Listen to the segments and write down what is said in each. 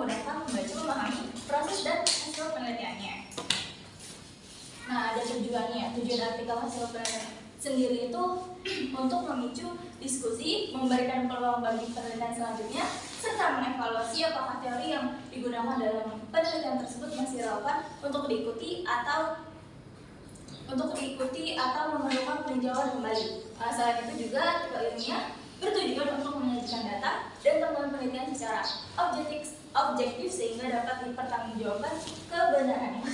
memudahkan membaca memahami proses dan hasil penelitiannya. Nah, ada tujuannya. Tujuan artikel hasil penelitian sendiri itu untuk memicu diskusi, memberikan peluang bagi penelitian selanjutnya, serta mengevaluasi apakah teori yang digunakan dalam penelitian tersebut masih relevan untuk diikuti atau memerlukan peninjauan kembali. Selain itu juga artikel ilmiah bertujuan untuk menyajikan data dan temuan penelitian secara objektif sehingga dapat dipertanggungjawabkan kebenarannya.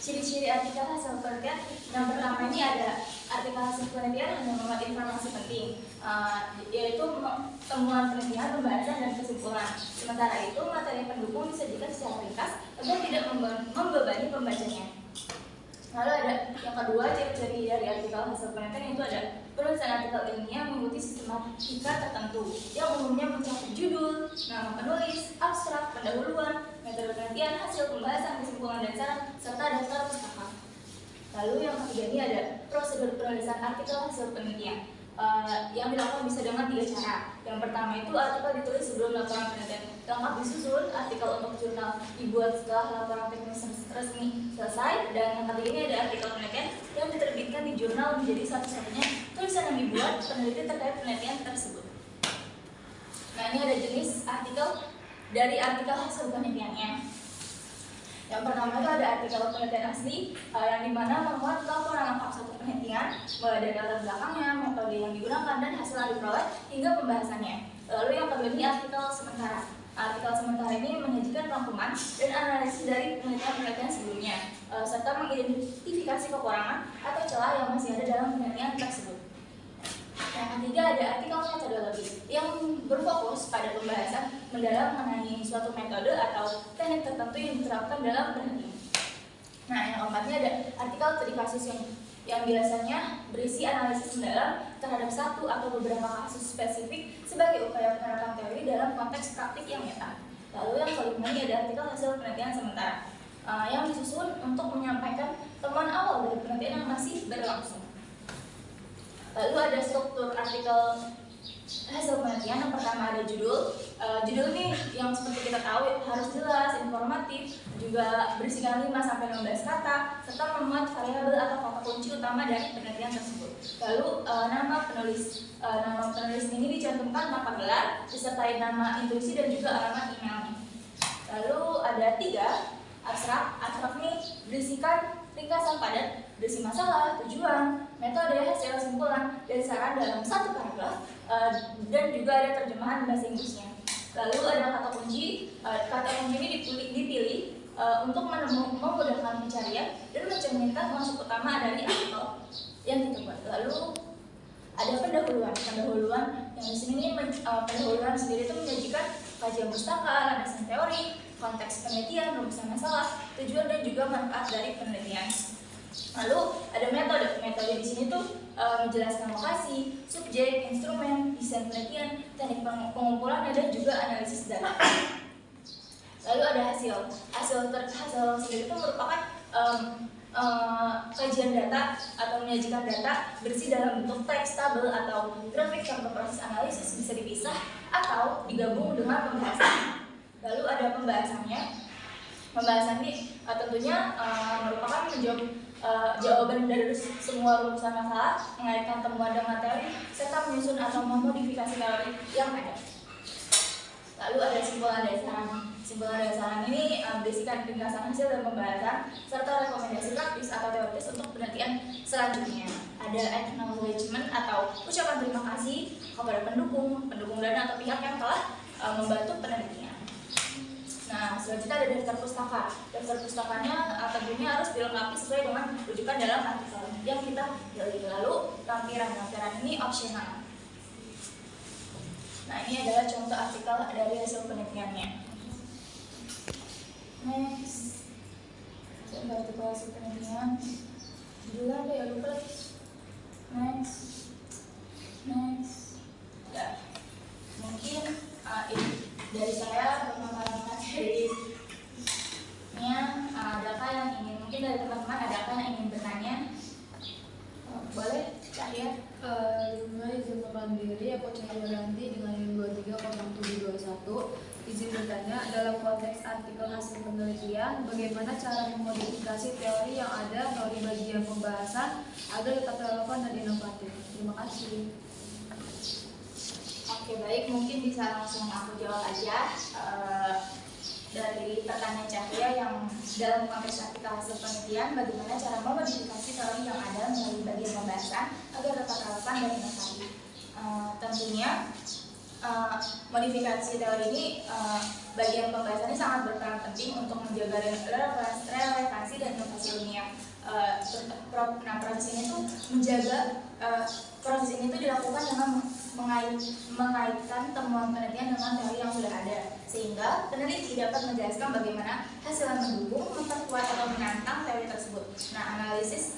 Ciri-ciri artikel hasil penelitian yang pertama ini ada artikel hasil penelitian yang memuat informasi penting, yaitu temuan penelitian, pembahasan, dan kesimpulan. Sementara itu materi pendukung disajikan secara ringkas agar tidak membebani pembacanya. Lalu ada yang kedua, ciri-ciri dari artikel hasil penelitian itu ada penulisan artikel ilmiah mengikuti sistematika tertentu yang umumnya mencakup judul, nama penulis, abstrak, pendahuluan, metode penelitian, hasil pembahasan, kesimpulan dan saran, serta daftar pustaka. Lalu yang ketiga ini ada prosedur penulisan artikel hasil penelitian yang dilakukan bisa dengan 3 cara. Yang pertama itu artikel ditulis sebelum laporan penelitian lengkap disusun, artikel untuk jurnal dibuat setelah laporan teknis resmi selesai, dan yang ketiga ini ada artikel penelitian yang diterbitkan di jurnal menjadi satu-satunya tulisan yang dibuat peneliti terkait penelitian tersebut. Nah, ini ada jenis artikel dari artikel hasil penelitiannya. Yang pertama itu ada artikel penelitian asli yang dimana memuat laporan lengkap suatu penelitian mulai dari latar belakangnya, metode yang digunakan, dan hasil yang diperoleh hingga pembahasannya. Lalu yang kedua ini artikel sementara. Artikel sementara ini menyajikan rangkuman dan analisis dari penelitian-penelitian sebelumnya serta mengidentifikasi kekurangan atau celah yang masih ada dalam penelitian tersebut. Yang ketiga ada artikel metodologi yang berfokus pada pembahasan mendalam mengenai suatu metode atau teknik tertentu yang diterapkan dalam penelitian. Nah, yang keempatnya ada artikel studi kasus yang biasanya berisi analisis mendalam terhadap satu atau beberapa kasus spesifik sebagai upaya penerapan teori dalam konteks praktik yang nyata. Lalu yang kelima ini ada artikel hasil penelitian sementara yang disusun untuk menyampaikan temuan awal dari penelitian yang masih berlangsung. Lalu ada struktur artikel hasil penelitian. Yang pertama ada judul. Judul ini yang seperti kita tahu harus jelas, informatif, juga berisikan 5-15 kata, serta memuat variabel atau kata kunci utama dari penelitian tersebut. Lalu nama penulis. Nama penulis ini dicantumkan tanpa gelar, disertai nama intuisi dan juga alamat emailnya. Lalu ada 3 abstrak. Abstrak ini berisikan ringkasan padat, berisi masalah, tujuan, metode, hasil, kesimpulan, dan saran dalam 1 paragraf, dan juga ada terjemahan bahasa Inggrisnya. Lalu ada kata kunci. Kata kunci ini dipilih untuk memudahkan pencarian dan mencerminkan maksud utama dari artikel yang kita buat. Lalu ada pendahuluan. Pendahuluan yang di sini pendahuluan sendiri itu menyajikan kajian pustaka, landasan teori, konteks penelitian, rumusan masalah, tujuan dan juga manfaat dari penelitian. Lalu ada metode. Metode di sini tuh menjelaskan lokasi, subjek, instrumen, desain penelitian, teknik pengumpulan, dan juga analisis data. Lalu ada hasil. Hasil sendiri itu merupakan kajian data atau menyajikan data bersih dalam bentuk teks, tabel, atau grafik contoh proses analisis bisa dipisah atau digabung dengan pembahasan. Lalu ada pembahasannya. Pembahasan ini tentunya merupakan jawaban dari semua rumusan masalah, mengaitkan temuan dengan teori, serta menyusun atau memodifikasi teori yang ada. Lalu ada simpulan dasar. Simpulan dasar ini berisikan ringkasan hasil dan pembahasan, serta rekomendasi praktis atau teoritis untuk penelitian selanjutnya. Ada acknowledgement atau ucapan terima kasih kepada pendukung dana atau pihak yang telah membantu penelitian. Nah, selanjutnya ada daftar pustaka. Daftar pustakanya tentunya harus dilengkapi sesuai dengan rujukan dalam artikel yang kita pilih. Lalu lampiran ini opsional. Nah, ini adalah contoh artikel dari hasil penelitiannya. Next, contoh artikel hasil penelitian. Judulnya ada ya, lupa lagi. Next. Ya, mungkin ini dari saya pemaparan dari adakah yang ingin, mungkin dari teman-teman adakah yang ingin bertanya? Boleh, Cahya. Izin perkenalkan diri, aku Cahya Wiranti dengan NIM 230721 Izin bertanya, dalam konteks artikel hasil penelitian, bagaimana cara memodifikasi teori yang ada melalui bagian pembahasan agar tetap relevan dan inovatif? Terima kasih. Oke, baik, mungkin bisa langsung aku jawab aja. Dari pertanyaan Cahya yang dalam konteks artikel hasil penelitian, bagaimana cara memodifikasi teori yang ada melalui bagian pembahasan agar tetap relevan dan inovatif. Tentunya modifikasi teori ini bagian pembahasannya sangat berperan penting untuk menjaga relevansi dan inovasi ilmiah. Nah, proses ini tuh dilakukan dengan mengaitkan temuan penelitian dengan teori yang sudah ada, sehingga peneliti dapat menjelaskan bagaimana hasil yang mendukung, memperkuat atau menantang teori tersebut. Nah, analisis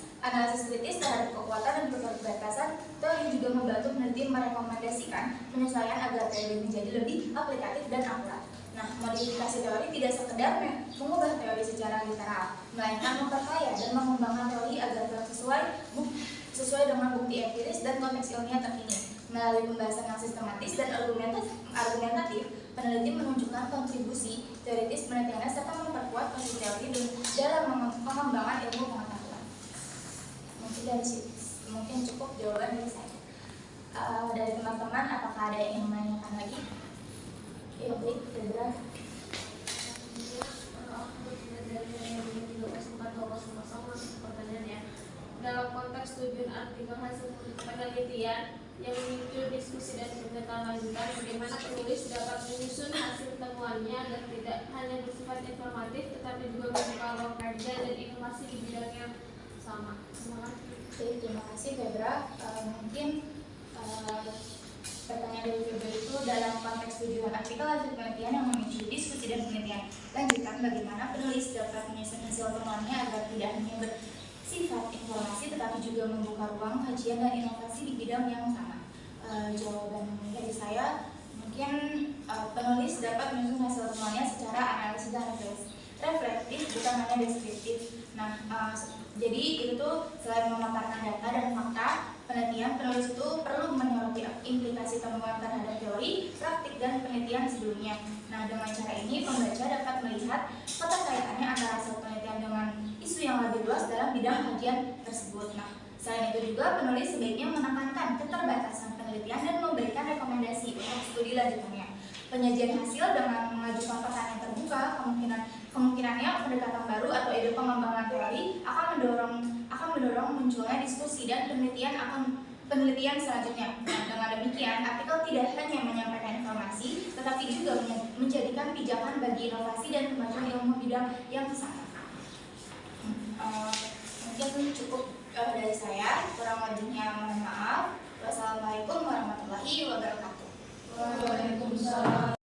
kritis terhadap kekuatan dan keterbatasan teori juga membantu peneliti merekomendasikan penyesuaian agar teori menjadi lebih aplikatif dan akurat. Nah, modifikasi teori tidak sekedar mengubah teori secara literal, melainkan memperkaya dan mengembangkan teori agar sesuai dengan bukti empiris dan konteks ilmiah terkini. Melalui pembahasan yang sistematis dan argumentatif, peneliti menunjukkan kontribusi teoritis penelitiannya serta memperkuat posisi teori dalam pengembangan ilmu pengetahuan. Mungkin cukup jawaban dari saya. Dari teman-teman, apakah ada yang ingin menanyakan lagi? Ya, baik, Debra. Dalam konteks tujuan artikel hasil penelitian yang memicu diskusi dan berkelanjutan, bagaimana penulis dapat menyusun hasil temuannya agar tidak hanya bersifat informatif tetapi juga membuka ruang kerja dan inovasi di bidang yang sama. Terima kasih, Debra. Mungkin pertanyaan dari Debra itu dalam konteks tujuan artikel hasil penelitian yang memicu diskusi dan penelitian lanjutan, bagaimana penulis dapat menyusun hasil temuannya agar tidak hanya bersifat informasi tetapi juga membuka ruang kajian dan inovasi di bidang yang sama. Jawaban dari saya, mungkin penulis dapat menyusun hasil temuannya secara analisis dan reflektif, bukan hanya deskriptif. Nah, jadi itu selain memaparkan data dan fakta penelitian, penulis itu perlu menyoroti implikasi temuan terhadap teori, praktik, dan penelitian sebelumnya. Nah, dengan cara ini pembaca dapat melihat keterkaitannya antara hasil penelitian dengan isu yang lebih luas dalam bidang kajian tersebut. Nah, selain itu juga penulis sebaiknya menekankan keterbatasan penelitian dan memberikan rekomendasi untuk studi lanjutannya. Penyajian hasil dengan mengajukan pertanyaan terbuka, kemungkinannya pendekatan baru atau ide pengembangan teori akan mendorong munculnya diskusi dan penelitian selanjutnya. Nah, dengan demikian, artikel tidak hanya menyampaikan informasi, tetapi juga menjadikan pijakan bagi inovasi dan kemajuan ilmu bidang yang sama. Mungkin cukup dari saya, kurang lebihnya mohon maaf. Wassalamualaikum warahmatullahi wabarakatuh. Waalaikumsalam.